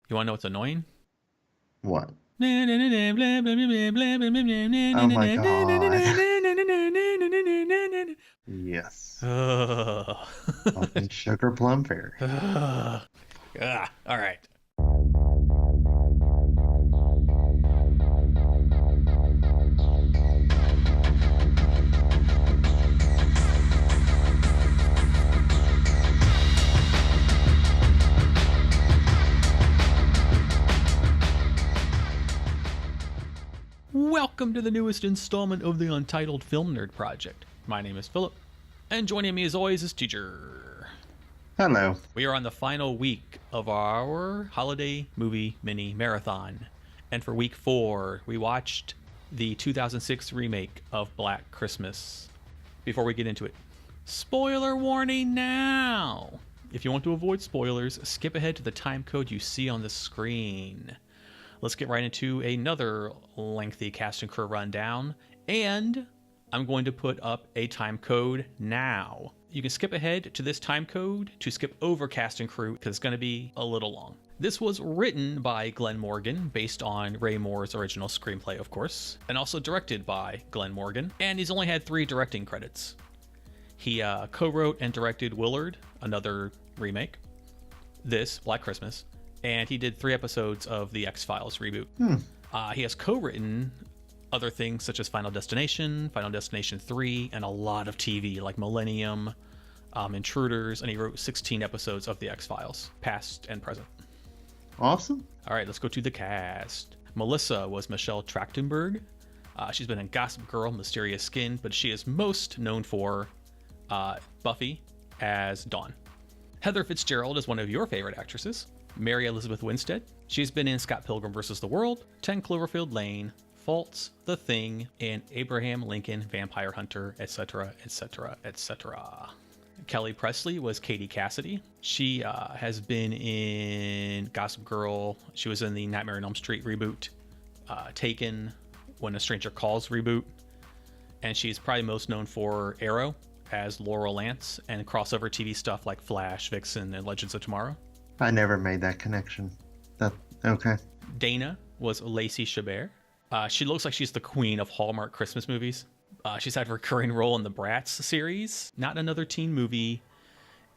You want to know what's annoying? What? Oh my god. Yes. Ugh. Fucking Sugar Plum Fairy. Ugh. All right. Welcome to the newest installment of the Untitled Film Nerd Project. My name is Philip, and joining me as always is Teacher. Hello. We are on the final week of our holiday movie mini marathon. And for week 4, we watched the 2006 remake of Black Christmas. Before we get into it, spoiler warning now! If you want to avoid spoilers, skip ahead to the time code you see on the screen. Let's get right into another lengthy cast and crew rundown, and I'm going to put up a time code now. You can skip ahead to this time code to skip over cast and crew because it's going to be a little long. This was written by Glenn Morgan based on Ray Moore's original screenplay, of course, and also directed by Glenn Morgan, and he's only had 3 directing credits. He co-wrote and directed Willard, another remake, this, Black Christmas, and he did 3 episodes of the X-Files reboot. He has co-written other things such as Final Destination 3, and a lot of TV like Millennium, Intruders, and he wrote 16 episodes of the X-Files, past and present. Awesome. All right, let's go to the cast. Melissa was Michelle Trachtenberg. She's been in Gossip Girl, Mysterious Skin, but she is most known for Buffy as Dawn. Heather Fitzgerald is one of your favorite actresses. Mary Elizabeth Winstead. She's been in Scott Pilgrim vs. the World, 10 Cloverfield Lane, Faults, The Thing, and Abraham Lincoln, Vampire Hunter, etc., etc., etc. Kelly Presley was Katie Cassidy. She has been in Gossip Girl. She was in the Nightmare on Elm Street reboot, Taken, When a Stranger Calls reboot, and she's probably most known for Arrow as Laurel Lance and crossover TV stuff like Flash, Vixen, and Legends of Tomorrow. I never made that connection. Okay. Dana was Lacey Chabert. She looks like she's the queen of Hallmark Christmas movies. She's had a recurring role in the Bratz series, not another teen movie.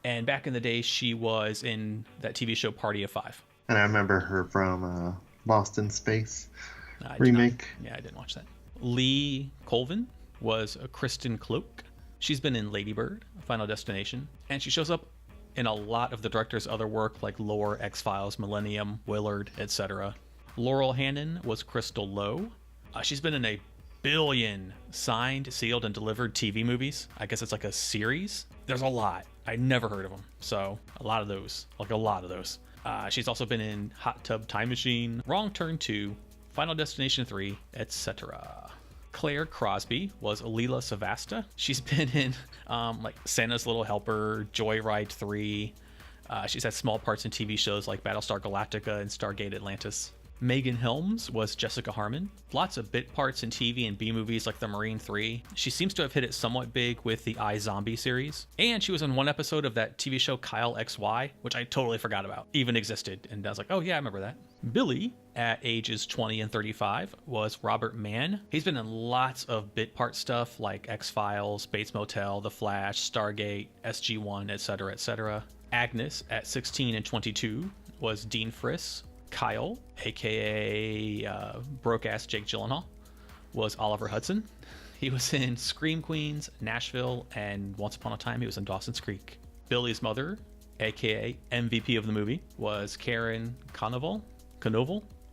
And back in the day, she was in that TV show Party of Five. And I remember her from Boston Space I remake. Yeah, I didn't watch that. Lee Colvin was Kristen Cloak. She's been in Lady Bird, Final Destination, and she shows up in a lot of the director's other work like Lore, X-Files, Millennium, Willard, etc. Laurel Hannon was Crystal Lowe. She's been in a billion signed, sealed, and delivered TV movies. I guess it's like a series. There's a lot. I never heard of them. So a lot of those. She's also been in Hot Tub Time Machine, Wrong Turn 2, Final Destination 3, etc. Claire Crosby was Leela Savasta. She's been in like Santa's Little Helper, Joyride 3. She's had small parts in TV shows like Battlestar Galactica and Stargate Atlantis. Megan Helms was Jessica Harmon. Lots of bit parts in TV and B movies like The Marine 3. She seems to have hit it somewhat big with the iZombie series. And she was in one episode of that TV show Kyle XY, which I totally forgot about even existed. And I was like, oh yeah, I remember that. Billy, at ages 20 and 35, was Robert Mann. He's been in lots of bit part stuff like X-Files, Bates Motel, The Flash, Stargate, SG-1, etc., etc. Agnes, at 16 and 22, was Dean Friss. Kyle, aka broke-ass Jake Gyllenhaal, was Oliver Hudson. He was in Scream Queens, Nashville, and once upon a time he was in Dawson's Creek. Billy's mother, aka MVP of the movie, was Karen Konoval.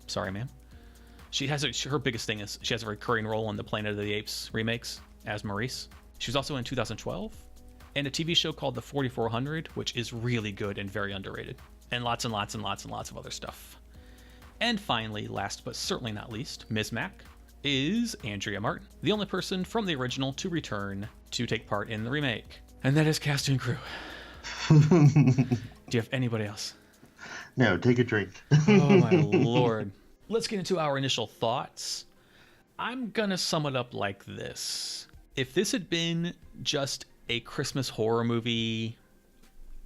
Sorry, ma'am. Her biggest thing is she has a recurring role in the Planet of the Apes remakes as Maurice. She was also in 2012 and a TV show called The 4400, which is really good and very underrated, and lots of other stuff. And finally, last but certainly not least, Ms. Mac is Andrea Martin, the only person from the original to return to take part in the remake. And that is cast and crew. Do you have anybody else? No, take a drink. Oh my lord. Let's get into our initial thoughts. I'm gonna sum it up like this. If this had been just a Christmas horror movie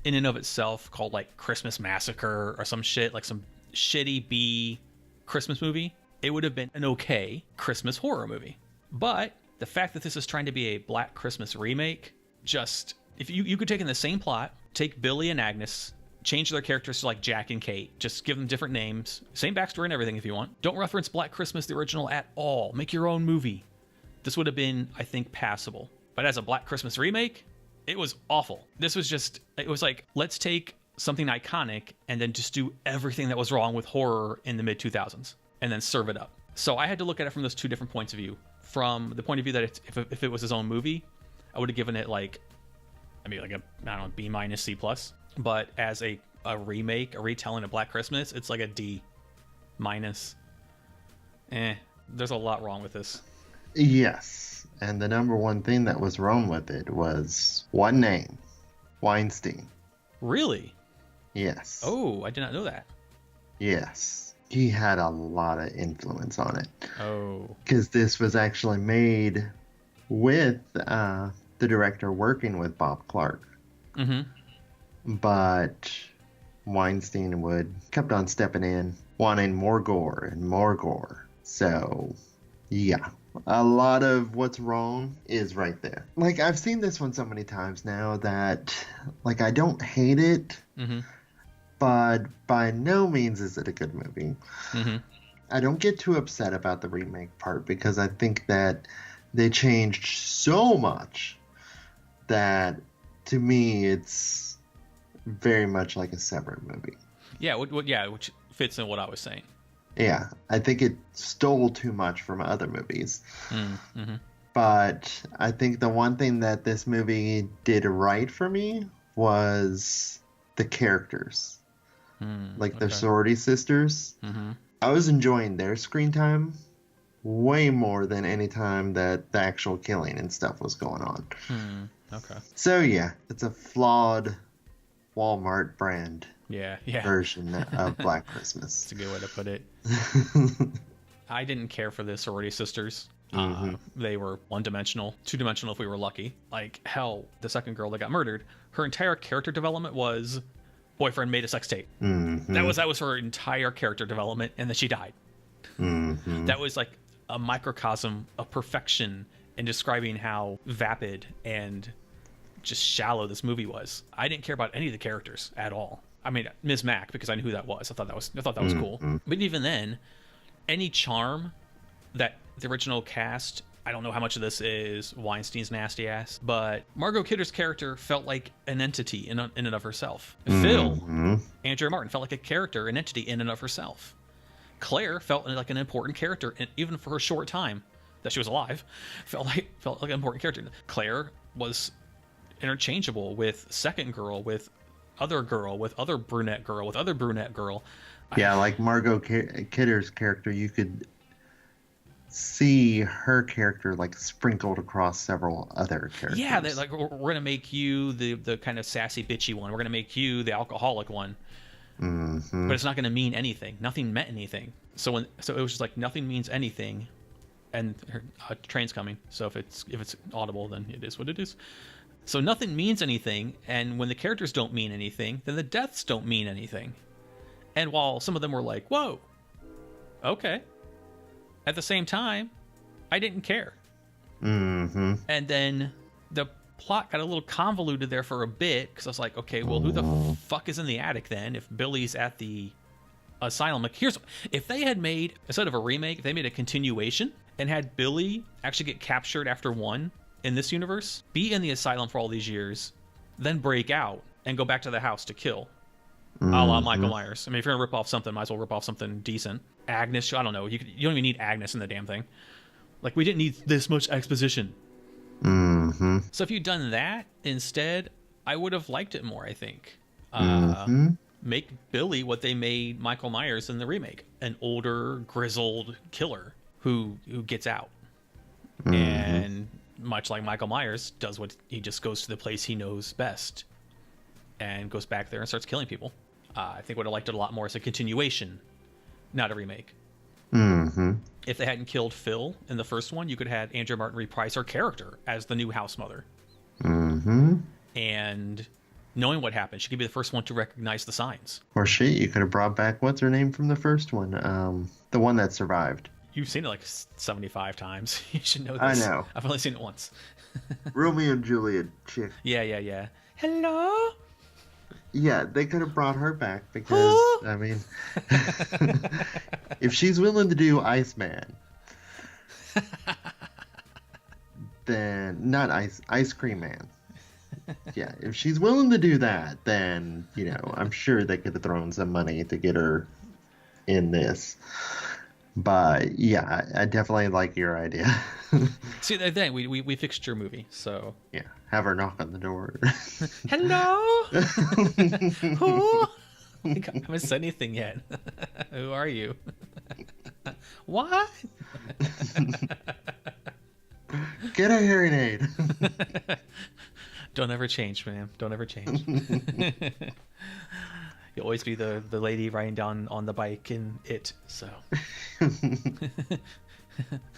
in and of itself called like Christmas Massacre or some shit, like some shitty B Christmas movie. It would have been an okay Christmas horror movie. But the fact that this is trying to be a Black Christmas remake, just, if you could take in the same plot, take Billy and Agnes, change their characters to like Jack and Kate, just give them different names, same backstory and everything if you want. Don't reference Black Christmas, the original, at all. Make your own movie. This would have been, I think, passable. But as a Black Christmas remake, it was awful. This was just, it was like, let's take something iconic and then just do everything that was wrong with horror in the mid-2000s and then serve it up. So I had to look at it from those two different points of view. From the point of view that it's, if it was his own movie, I would have given it like, I mean, like a, I don't know, B minus, C plus. But as a remake, a retelling of Black Christmas, it's like a D minus. There's a lot wrong with this. Yes, and the number one thing that was wrong with it was one name, Weinstein. Really? Yes. Oh, I did not know that. Yes. He had a lot of influence on it. Oh. Because this was actually made with the director working with Bob Clark. Mm-hmm. But Weinstein kept on stepping in, wanting more gore and more gore. So, yeah. A lot of what's wrong is right there. Like, I've seen this one so many times now that, like, I don't hate it. Mm-hmm. But by no means is it a good movie. Mm-hmm. I don't get too upset about the remake part because I think that they changed so much that, to me, it's very much like a separate movie. Yeah, which fits in what I was saying. Yeah, I think it stole too much from other movies. Mm-hmm. But I think the one thing that this movie did right for me was the characters. The sorority sisters. Mm-hmm. I was enjoying their screen time way more than any time that the actual killing and stuff was going on. Okay. So yeah, it's a flawed Walmart brand version of Black Christmas. That's a good way to put it. I didn't care for the sorority sisters. Mm-hmm. They were one-dimensional, two-dimensional if we were lucky. Like, hell, the second girl that got murdered, her entire character development was boyfriend made a sex tape. Mm-hmm. That was her entire character development, and then she died. Mm-hmm. That was like a microcosm of perfection in describing how vapid and just shallow this movie was. I didn't care about any of the characters at all. I mean, Ms. Mac, because I knew who that was. I thought that was cool. But even then, any charm that the original cast, I don't know how much of this is Weinstein's nasty ass, but Margot Kidder's character felt like an entity in and of herself. Phil, Andrea Martin, felt like a character, an entity in and of herself. Claire felt like an important character, and even for her short time that she was alive, felt like an important character. Claire was interchangeable with second girl, with other girl, with other brunette girl, with other brunette girl. Yeah, like Margot Kidder's character, you could see her character like sprinkled across several other characters. Yeah, like we're gonna make you the kind of sassy bitchy one. We're gonna make you the alcoholic one. Mm-hmm. But it's not gonna mean anything. Nothing meant anything. So it was just like nothing means anything, and her train's coming. So if it's audible, then it is what it is. So nothing means anything, and when the characters don't mean anything, then the deaths don't mean anything. And while some of them were like, whoa, okay, at the same time, I didn't care. Mm-hmm. And then the plot got a little convoluted there for a bit, because I was like, okay, well, who the fuck is in the attic then if Billy's at the asylum? Like, if they had made, instead of a remake, if they made a continuation and had Billy actually get captured after one in this universe, be in the asylum for all these years, then break out and go back to the house to kill. A la Michael Myers. I mean, if you're gonna rip off something, might as well rip off something decent. Agnes, I don't know. You don't even need Agnes in the damn thing. Like, we didn't need this much exposition. Mm-hmm. So if you'd done that instead, I would have liked it more, I think. Make Billy what they made Michael Myers in the remake. An older, grizzled killer who gets out. And much like Michael Myers, he just goes to the place he knows best and goes back there and starts killing people. I think would have liked it a lot more as a continuation, not a remake. Mm-hmm. If they hadn't killed Phil in the first one, you could have had Andrea Martin reprise her character as the new house mother. Mm-hmm. And knowing what happened. She could be the first one to recognize the signs. Or shit, you could have brought back what's her name from the first one, the one that survived. You've seen it like 75 times. You should know I this. know. I've only seen it once. Romeo and Juliet chick. Yeah. Hello? Yeah, they could have brought her back because, I mean, if she's willing to do Iceman, then, not Ice Cream Man. Yeah, if she's willing to do that, then, I'm sure they could have thrown some money to get her in this. But, yeah, I definitely like your idea. See, the thing, we fixed your movie, so... Yeah, have her knock on the door. Hello? Who? I haven't said anything yet. Who are you? What? Get a hearing aid. Don't ever change, man. Don't ever change. You'll always be the lady riding down on the bike in it, so...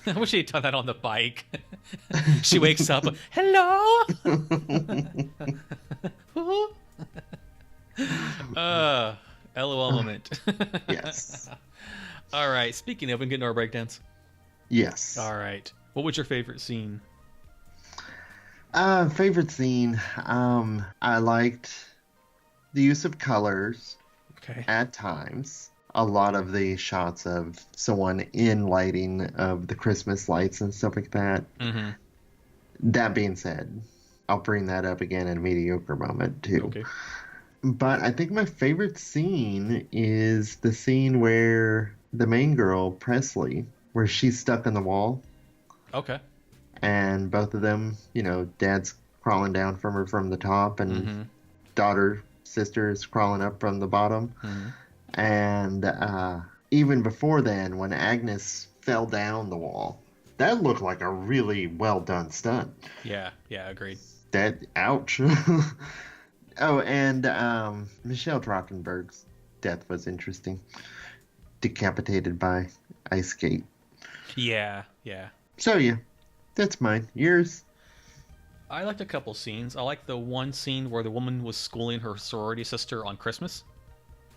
I wish he'd done that on the bike. She wakes up, hello? LOL moment. Yes. All right, speaking of, we can get into our breakdowns. Yes. All right. What was your favorite scene? Favorite scene. I liked the use of colors at times. A lot of the shots of someone in lighting of the Christmas lights and stuff like that. Mm-hmm. That being said, I'll bring that up again in a mediocre moment too. Okay. But I think my favorite scene is the scene where the main girl, Presley, where she's stuck in the wall. Okay. And both of them, dad's crawling down from her from the top and sister is crawling up from the bottom. Mm-hmm. And even before then, when Agnes fell down the wall, that looked like a really well done stunt. Yeah, agreed. Ouch. Oh, and Michelle Trachtenberg's death was interesting. Decapitated by ice skate. Yeah. So, yeah, that's mine. Yours? I liked a couple scenes. I liked the one scene where the woman was schooling her sorority sister on Christmas.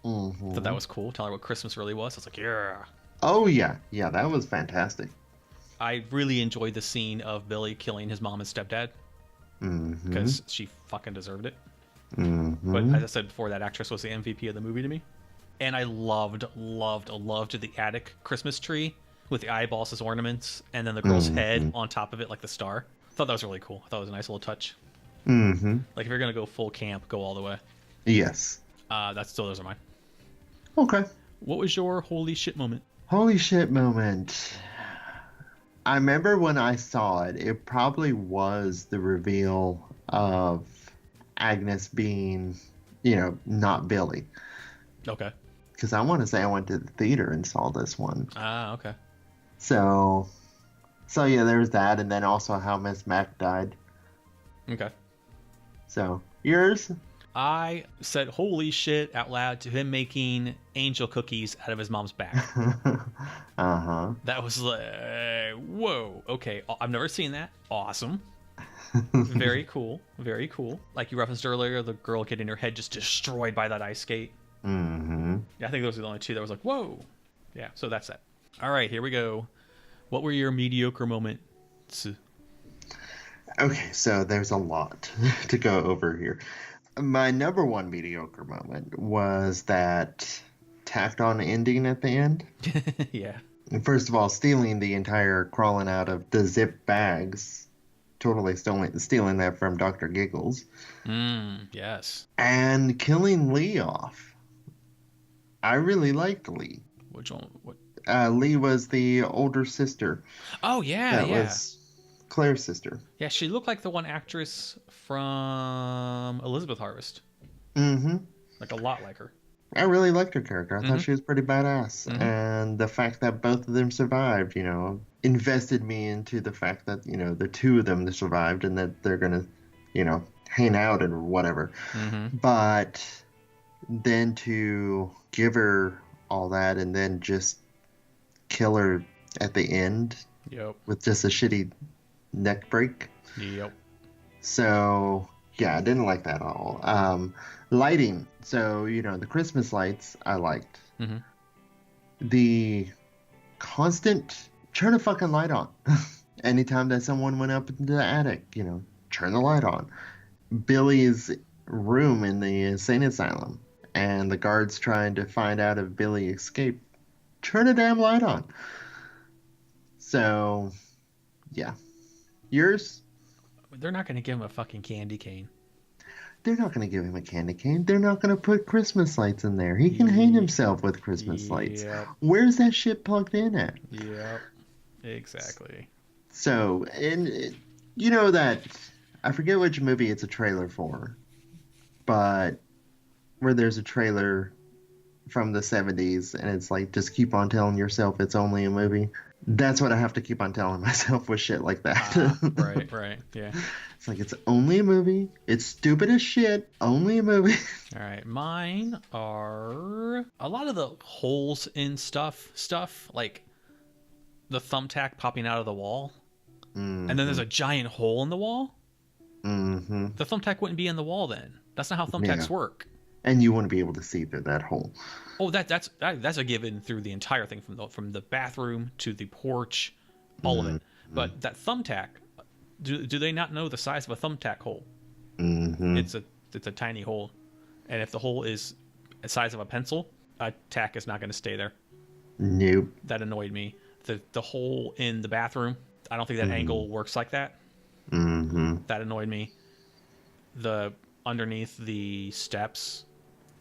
Mm-hmm. Thought that was cool. Telling her what Christmas really was. I was like, yeah. Oh, yeah. Yeah, that was fantastic. I really enjoyed the scene of Billy killing his mom and stepdad. Because she fucking deserved it. Mm-hmm. But as I said before, that actress was the MVP of the movie to me. And I loved the attic Christmas tree with the eyeballs as ornaments and then the girl's head on top of it like the star. I thought that was really cool. I thought it was a nice little touch. Mm-hmm. Like if you're going to go full camp, go all the way. Yes. Those are mine. Okay. What was your holy shit moment? Holy shit moment. I remember when I saw it, it probably was the reveal of Agnes being, not Billy. Okay. Because I want to say I went to the theater and saw this one. Ah, okay. So yeah, there's that, and then also how Miss Mac died. Okay. So, yours? I said holy shit out loud to him making angel cookies out of his mom's back. Uh-huh. That was like, whoa, okay. I've never seen that. Awesome. Very cool. Very cool. Like you referenced earlier, the girl getting her head just destroyed by that ice skate. Mm-hmm. Yeah, I think those are the only two that was like, whoa. Yeah, so that's that. All right, here we go. What were your mediocre moments? Okay, so there's a lot to go over here. My number one mediocre moment was that tacked on ending at the end. Yeah. First of all, stealing the entire crawling out of the zip bags. Totally stealing that from Dr. Giggles. Yes. And killing Lee off. I really liked Lee. Which one? What? Lee was the older sister. Oh, yeah, that was Claire's sister. Yeah, she looked like the one actress from Elizabeth Harvest. Mm-hmm. Like a lot like her. I really liked her character. I thought she was pretty badass. And the fact that both of them survived, invested me into the fact that, the two of them survived and that they're going to, hang out and whatever. But then to give her all that and then just kill her at the end with just a shitty neck break. Yep. So, Yeah, I didn't like that at all. Lighting. So, the Christmas lights I liked. Hmm. The constant turn a fucking light on. Anytime that someone went up into the attic, turn the light on. Billy's room in the insane asylum and the guards trying to find out if Billy escaped. Turn a damn light on. So, yeah. Yours? They're not going to give him a fucking candy cane. They're not going to give him a candy cane. They're not going to put Christmas lights in there. He can hang himself with Christmas lights. Where's that shit plugged in at? Yep. Exactly. So, and that, I forget which movie it's a trailer for, but where there's a trailer from the 70s and it's like, just keep on telling yourself it's only a movie. That's what I have to keep on telling myself with shit like that. Right, yeah. It's like, it's only a movie. It's stupid as shit. Only a movie. All right, mine are a lot of the holes in stuff, like the thumbtack popping out of the wall. Mm-hmm. And then there's a giant hole in the wall. Mm-hmm. The thumbtack wouldn't be in the wall then. That's not how thumbtacks work. And you wouldn't be able to see through that hole. Oh, that's a given through the entire thing, from the bathroom to the porch, all of it. But that thumbtack, do they not know the size of a thumbtack hole? Mm-hmm. It's a tiny hole, and if the hole is the size of a pencil, a tack is not going to stay there. Nope. That annoyed me. The hole in the bathroom, I don't think that angle works like that. Mm-hmm. That annoyed me. The underneath the steps,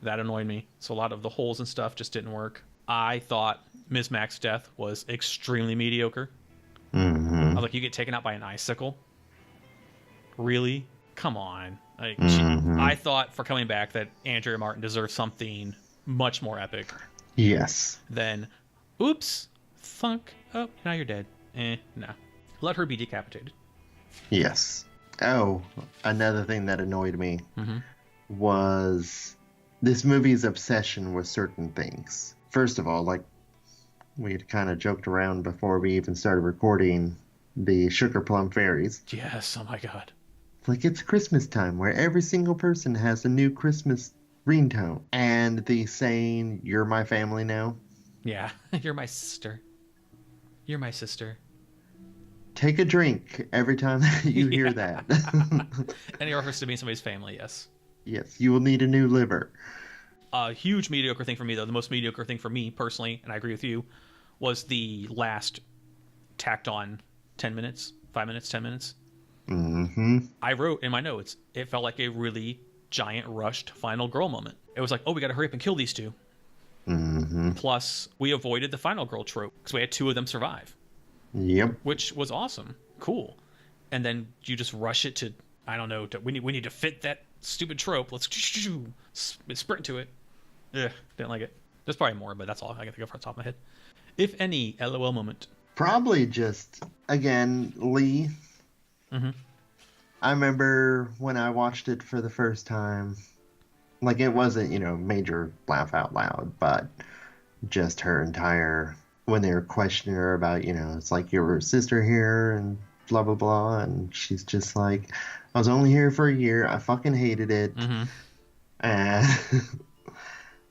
that annoyed me. So a lot of the holes and stuff just didn't work. I thought Ms. Mac's death was extremely mediocre. Mm-hmm. I was like, you get taken out by an icicle? Really? Come on. Like, I thought for coming back that Andrea Martin deserved something much more epic. Yes. Than, oops, thunk, oh, now you're dead. No. Let her be decapitated. Yes. Oh, another thing that annoyed me was this movie's obsession with certain things. First of all, like, we had kind of joked around before we even started recording the Sugar Plum Fairies. Yes, oh my god. Like, it's Christmas time where every single person has a new Christmas ringtone. And the saying, "You're my family now." Yeah, you're my sister. You're my sister. Take a drink every time that you hear that. Any reference to being somebody's family, yes. Yes, you will need a new liver. A huge mediocre thing for me, though, the most mediocre thing for me personally, and I agree with you, was the last tacked on 10 minutes, 5 minutes, 10 minutes. Mm-hmm. I wrote in my notes, it felt like a really giant rushed final girl moment. It was like, oh, we got to hurry up and kill these two. Mm-hmm. Plus, we avoided the final girl trope because we had two of them survive. Yep. Which was awesome. Cool. And then you just rush it to, I don't know, we need to fit that stupid trope. Let's sprint to it. Ugh, didn't like it. There's probably more, but that's all I can think of off the top of my head. If any, LOL moment. Probably just, again, Lee. Mm-hmm. I remember when I watched it for the first time, like, it wasn't, major laugh out loud, but just her entire, when they were questioning her about, it's like your sister here and blah, blah, blah. And she's just like, I was only here for a year. I fucking hated it. Mm-hmm. And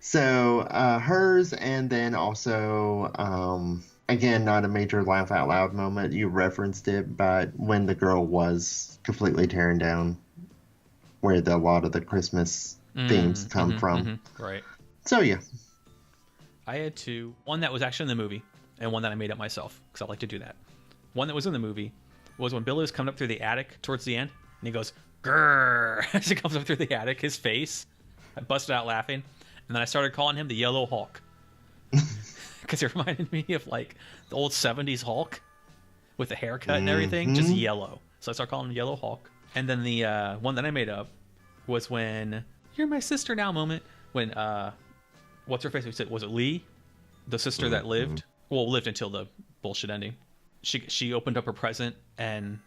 so hers, and then also, again, not a major laugh out loud moment. You referenced it, but when the girl was completely tearing down where a lot of the Christmas themes come from. Mm-hmm. Right. So, yeah. I had two. One that was actually in the movie, and one that I made up myself, because I like to do that. One that was in the movie was when Billy was coming up through the attic towards the end, and he goes, grrr, as he comes up through the attic, his face. I busted out laughing, and then I started calling him the Yellow Hulk. Because it reminded me of, like, the old 70s Hulk with the haircut and everything, just yellow. So I started calling him Yellow Hulk. And then the one that I made up was when, "You're my sister now" moment, when, what's her face? Was it Lee? The sister that lived? Well, lived until the bullshit ending. She opened up her present, and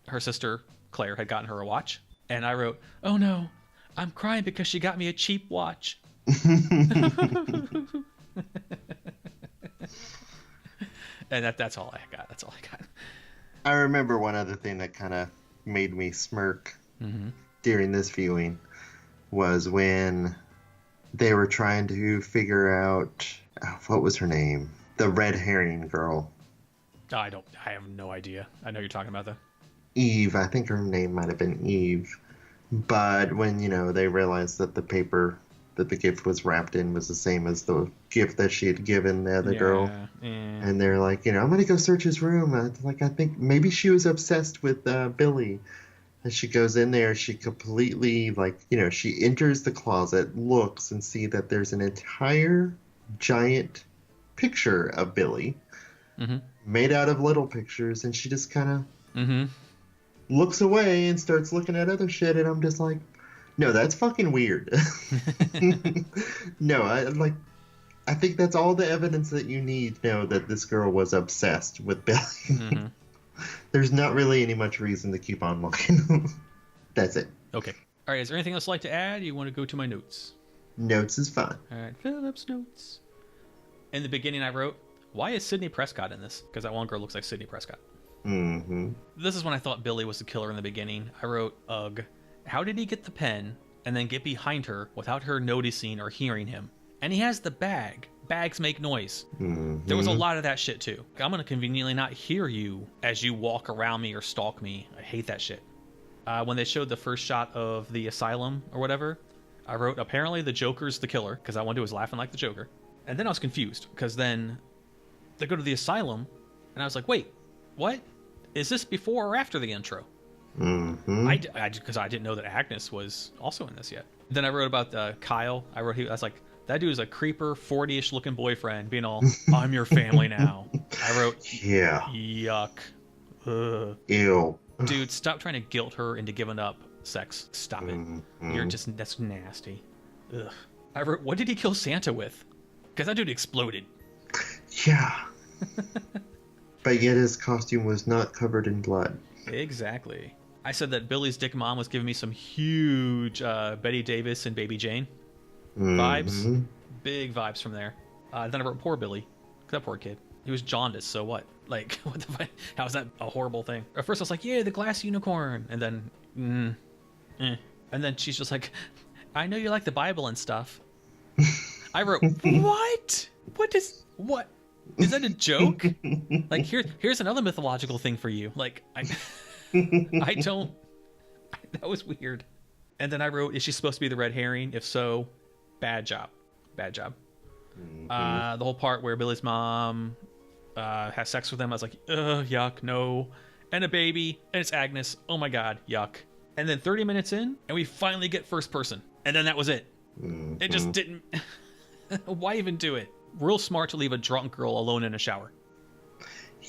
her sister, Claire, had gotten her a watch. And I wrote, "Oh no, I'm crying because she got me a cheap watch." And that's all I got. That's all I got. I remember one other thing that kind of made me smirk. Mm-hmm. during this viewing was when they were trying to figure out what was her name? The red herring girl. I have no idea. I know you're talking about that. Eve. I think her name might have been Eve. But when, they realized that the paper that the gift was wrapped in was the same as the gift that she had given the other girl. And they're like, I'm going to go search his room. I think maybe she was obsessed with Billy. And she goes in there, she completely, she enters the closet, looks, and see that there's an entire giant picture of Billy made out of little pictures, and she just kind of looks away and starts looking at other shit, and I'm just like, no, that's fucking weird. No, I think that's all the evidence that you need to know that this girl was obsessed with Billy. There's not really any much reason to keep on looking. That's it. Okay. All right, is there anything else you'd like to add? You want to go to my notes? Notes is fine. All right, Philip's notes. In the beginning, I wrote, why is Sidney Prescott in this? Because that one girl looks like Sidney Prescott. This is when I thought Billy was the killer in the beginning. I wrote, ugh. How did he get the pen and then get behind her without her noticing or hearing him? And he has the bag. Bags make noise. There was a lot of that shit too. I'm going to conveniently not hear you as you walk around me or stalk me. I hate that shit. When they showed the first shot of the asylum or whatever, I wrote, apparently the Joker's the killer, because all I wanted to do was laughing like the Joker. And then I was confused, because then they go to the asylum, and I was like, wait, what? Is this before or after the intro? Because I didn't know that Agnes was also in this yet. Then I wrote about Kyle. I was like, that dude is a creeper, 40-ish looking boyfriend being all, I'm your family now. I wrote, yeah, yuck. Ugh. Ew. Dude, stop trying to guilt her into giving up sex. Stop it. That's nasty. Ugh. I wrote, what did he kill Santa with? Because that dude exploded. Yeah. But yet his costume was not covered in blood. Exactly. I said that Billy's dick mom was giving me some huge Betty Davis and Baby Jane vibes. Big vibes from there. Then I wrote poor Billy. That poor kid. He was jaundiced, so what? Like, what the fuck? How is that a horrible thing? At first I was like, yeah, the glass unicorn. And then, And then she's just like, I know you like the Bible and stuff. I wrote, what? What? Is that a joke? Like, here's another mythological thing for you. Like, I don't... That was weird. And then I wrote, is she supposed to be the red herring? If so, bad job. Bad job. The whole part where Billy's mom has sex with him, I was like, ugh, yuck, no. And a baby, and it's Agnes. Oh my god, yuck. And then 30 minutes in, and we finally get first person. And then that was it. It just didn't... Why even do it? Real smart to leave a drunk girl alone in a shower.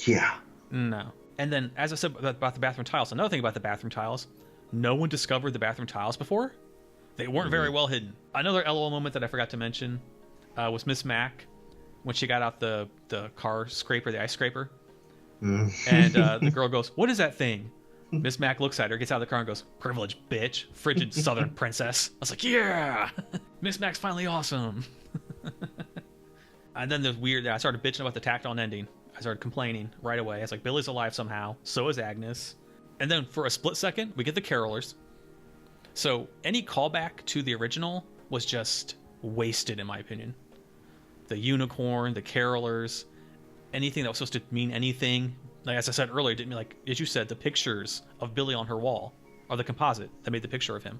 Yeah. No. And then, as I said about the bathroom tiles, another thing about the bathroom tiles, no one discovered the bathroom tiles before. They weren't very well hidden. Another LOL moment that I forgot to mention was Miss Mac, when she got out the car scraper, the ice scraper. And the girl goes, what is that thing? Miss Mac looks at her, gets out of the car and goes, privilege, bitch. Frigid southern princess. I was like, yeah! Miss Mac's finally awesome. And then there's weird, I started bitching about the tacked on ending. I started complaining right away. I was like, Billy's alive somehow. So is Agnes. And then for a split second, we get the carolers. So any callback to the original was just wasted, in my opinion. The unicorn, the carolers, anything that was supposed to mean anything. Like, as I said earlier, didn't mean, like, as you said, the pictures of Billy on her wall, or the composite that made the picture of him.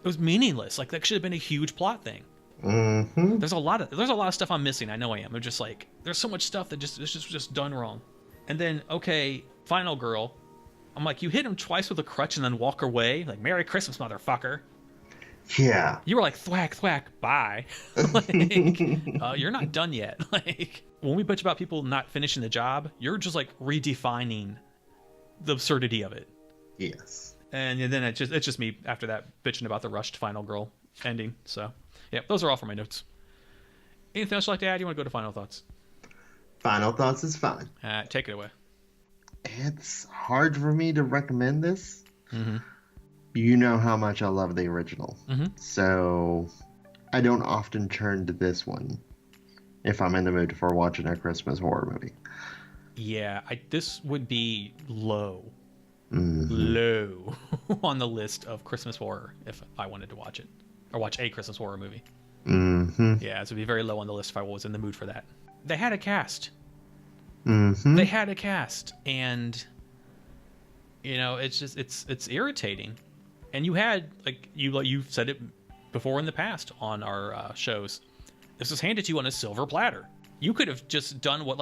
It was meaningless. Like, that should have been a huge plot thing. There's a lot of stuff I'm missing. I know I am. I'm just like, there's so much stuff that just done wrong. And then, okay, final girl. I'm like, you hit him twice with a crutch and then walk away. Like, Merry Christmas, motherfucker. Yeah. You were like, thwack, thwack, bye. Like, you're not done yet. Like, when we bitch about people not finishing the job, you're just like redefining the absurdity of it. Yes. And then it's just me after that bitching about the rushed final girl ending. So, yeah, those are all for my notes. Anything else you'd like to add? You want to go to final thoughts? Final thoughts is fine. Take it away. It's hard for me to recommend this. You know how much I love the original. So I don't often turn to this one if I'm in the mood for watching a Christmas horror movie. Yeah, this would be low low on the list of Christmas horror if I wanted to watch it or watch a Christmas horror movie. Yeah, it would be very low on the list if I was in the mood for that. They had a cast. They had a cast, and it's just it's irritating. And you had like you've said it before in the past on our shows. This was handed to you on a silver platter. You could have just done what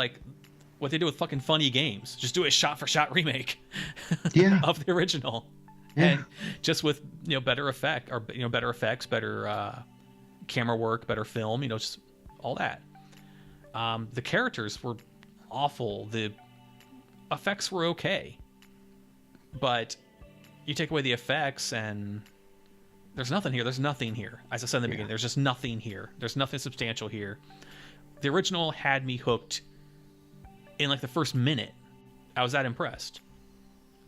they do with fucking Funny Games. Just do a shot-for-shot remake of the original. Yeah. And just with, better effects, better camera work, better film, just all that. The characters were awful. The effects were okay. But you take away the effects and there's nothing here. There's nothing here. As I said in the beginning, there's just nothing here. There's nothing substantial here. The original had me hooked in like the first minute. I was that impressed.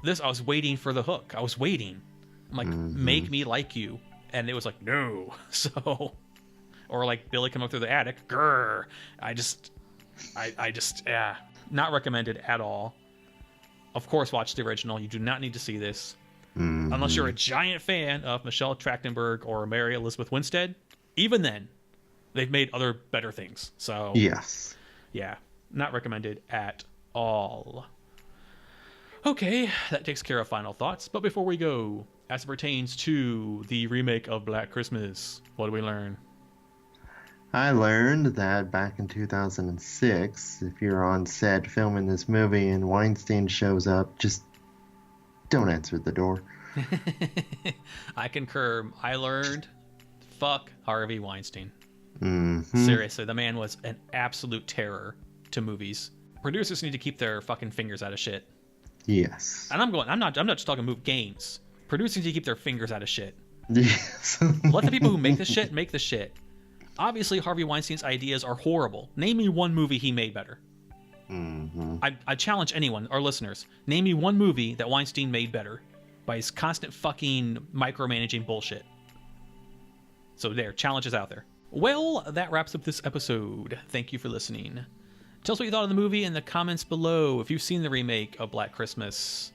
This, I was waiting for the hook. I was waiting. I'm like, make me like you. And it was like, no. So, or like Billy coming up through the attic. Grr. I just, not recommended at all. Of course, watch the original. You do not need to see this. Unless you're a giant fan of Michelle Trachtenberg or Mary Elizabeth Winstead. Even then, they've made other better things. So, yes. Yeah, not recommended at all. Okay, that takes care of final thoughts. But before we go, as it pertains to the remake of Black Christmas, what did we learn? I learned that back in 2006, if you're on set filming this movie and Weinstein shows up, just don't answer the door. I concur. I learned, fuck Harvey Weinstein. Seriously, the man was an absolute terror to movies. Producers need to keep their fucking fingers out of shit. Yes. And I'm not just talking games. Producers need to keep their fingers out of shit. Yes. Let the people who make the shit make the shit. Obviously, Harvey Weinstein's ideas are horrible. Name me one movie he made better. I challenge anyone, our listeners, name me one movie that Weinstein made better by his constant fucking micromanaging bullshit. So there, challenge is out there. Well, that wraps up this episode. Thank you for listening. Tell us what you thought of the movie in the comments below. If you've seen the remake of Black Christmas,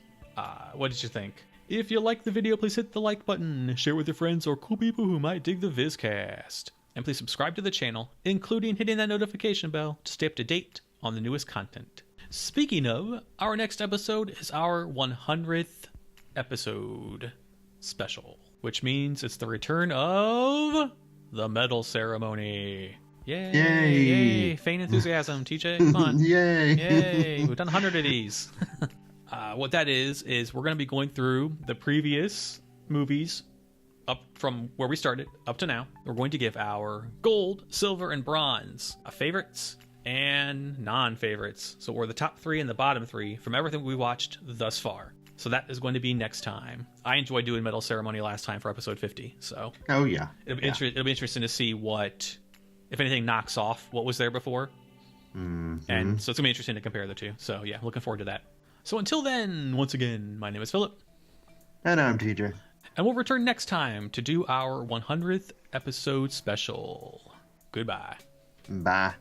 what did you think? If you liked the video, please hit the like button, share it with your friends or cool people who might dig the Vizcast. And please subscribe to the channel, including hitting that notification bell to stay up to date on the newest content. Speaking of, our next episode is our 100th episode special, which means it's the return of the medal ceremony. Yay! Yay! Faint enthusiasm, TJ. Come on. Yay! Yay! We've done 100 of these. What that is we're going to be going through the previous movies up from where we started up to now. We're going to give our gold, silver, and bronze favorites and non-favorites. So we're the top 3 and the bottom 3 from everything we watched thus far. So that is going to be next time. I enjoyed doing medal ceremony last time for episode 50. So it'll be interesting to see what, if anything, knocks off what was there before. And so it's going to be interesting to compare the two. So yeah, looking forward to that. So until then, once again, my name is Philip. And I'm TJ. And we'll return next time to do our 100th episode special. Goodbye. Bye.